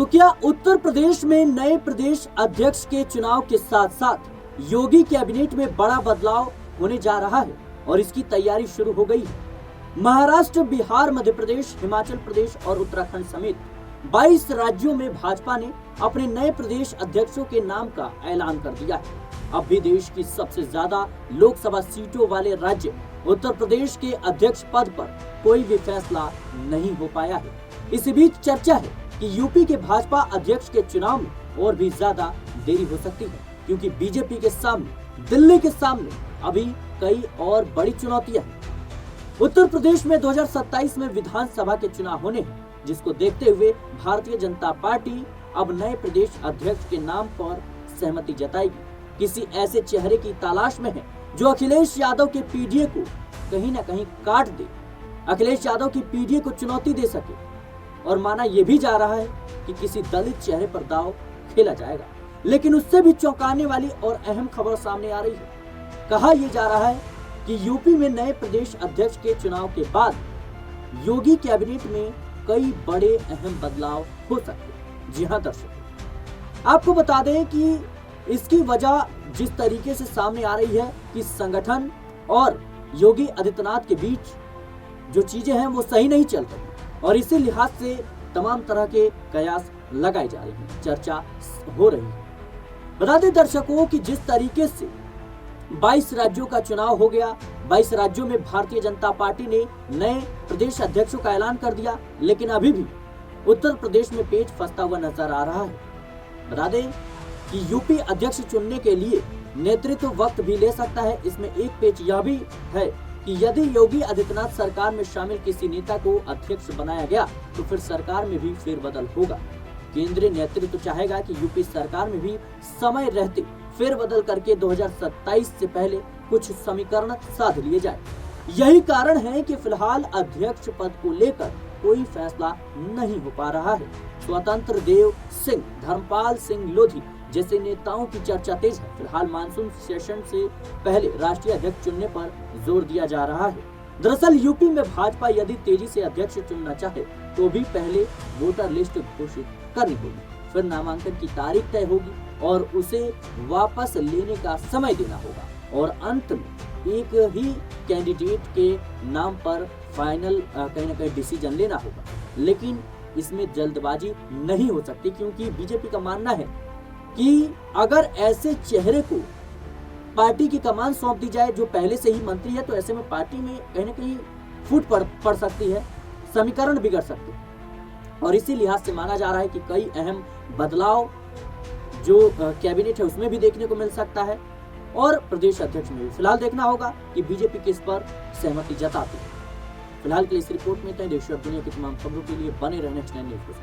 तो क्या उत्तर प्रदेश में नए प्रदेश अध्यक्ष के चुनाव के साथ साथ योगी कैबिनेट में बड़ा बदलाव होने जा रहा है और इसकी तैयारी शुरू हो गई है। महाराष्ट्र, बिहार, मध्य प्रदेश, हिमाचल प्रदेश और उत्तराखंड समेत 22 राज्यों में भाजपा ने अपने नए प्रदेश अध्यक्षों के नाम का ऐलान कर दिया है। अब भी देश की सबसे ज्यादा लोकसभा सीटों वाले राज्य उत्तर प्रदेश के अध्यक्ष पद पर कोई भी फैसला नहीं हो पाया है। इसी बीच चर्चा है कि यूपी के भाजपा अध्यक्ष के चुनाव में और भी ज्यादा देरी हो सकती है, क्योंकि बीजेपी के सामने, दिल्ली के सामने अभी कई और बड़ी चुनौतियां हैं। उत्तर प्रदेश में 2027 में विधानसभा के चुनाव होने हैं, जिसको देखते हुए भारतीय जनता पार्टी अब नए प्रदेश अध्यक्ष के नाम पर सहमति जताएगी। किसी ऐसे चेहरे की तलाश में है जो अखिलेश यादव के पीडीए को कहीं न कहीं काट दे, अखिलेश यादव की पीडीए को चुनौती दे सके। और माना यह भी जा रहा है कि किसी दलित चेहरे पर दांव खेला जाएगा। लेकिन उससे भी चौंकाने वाली और अहम खबर सामने आ रही है। कहा यह जा रहा है कि यूपी में नए प्रदेश अध्यक्ष के चुनाव के बाद योगी कैबिनेट में कई बड़े अहम बदलाव हो सकते हैं। जी हां दर्शकों, आपको बता दें कि इसकी वजह जिस तरीके से सामने आ रही है कि संगठन और योगी आदित्यनाथ के बीच जो चीजें हैं वो सही नहीं चल रही, और इसी लिहाज से तमाम तरह के कयास लगाए जा रहे हैं, चर्चा हो रही है। बता दें दर्शकों कि जिस तरीके से 22 राज्यों का चुनाव हो गया, 22 राज्यों में भारतीय जनता पार्टी ने नए प्रदेश अध्यक्षों का ऐलान कर दिया, लेकिन अभी भी उत्तर प्रदेश में पेच फंसता हुआ नजर आ रहा है। बता दें कि यूपी अध्यक्ष चुनने के लिए नेतृत्व वक्त भी ले सकता है। इसमें एक पेच यह भी है कि यदि योगी आदित्यनाथ सरकार में शामिल किसी नेता को अध्यक्ष बनाया गया तो फिर सरकार में भी फेरबदल होगा। केंद्रीय नेतृत्व चाहेगा कि यूपी सरकार में भी समय रहते फेरबदल करके 2027 से पहले कुछ समीकरण साध लिए जाए। यही कारण है कि फिलहाल अध्यक्ष पद को लेकर कोई फैसला नहीं हो पा रहा है। स्वतंत्र देव सिंह, धर्मपाल सिंह लोधी जैसे नेताओं की चर्चा तेज है। फिलहाल मानसून सेशन से पहले राष्ट्रीय अध्यक्ष चुनने पर जोर दिया जा रहा है। दरअसल यूपी में भाजपा यदि तेजी से अध्यक्ष चुनना चाहे तो भी पहले वोटर लिस्ट घोषित करनी होगी, फिर नामांकन की तारीख तय होगी और उसे वापस लेने का समय देना होगा, और अंत में एक ही कैंडिडेट के नाम पर फाइनल कहीं न कहीं डिसीजन लेना होगा। लेकिन इसमें जल्दबाजी नहीं हो सकती, क्योंकि बीजेपी का मानना है कि अगर ऐसे चेहरे को पार्टी की कमान सौंप दी जाए जो पहले से ही मंत्री है, तो ऐसे में पार्टी में कहीं न कहीं फूट पड़ सकती है, समीकरण बिगड़ सकते हैं। और इसी लिहाज से माना जा रहा है कि कई अहम बदलाव जो कैबिनेट है उसमें भी देखने को मिल सकता है, और प्रदेश अध्यक्ष में भी। फिलहाल देखना होगा कि बीजेपी किस पर सहमति जताती है। फिलहाल के लिए इस रिपोर्ट में इतना ही। देश और दुनिया की तमाम खबरों के लिए बने रहने नेक्स्ट 9 न्यूज़ के साथ।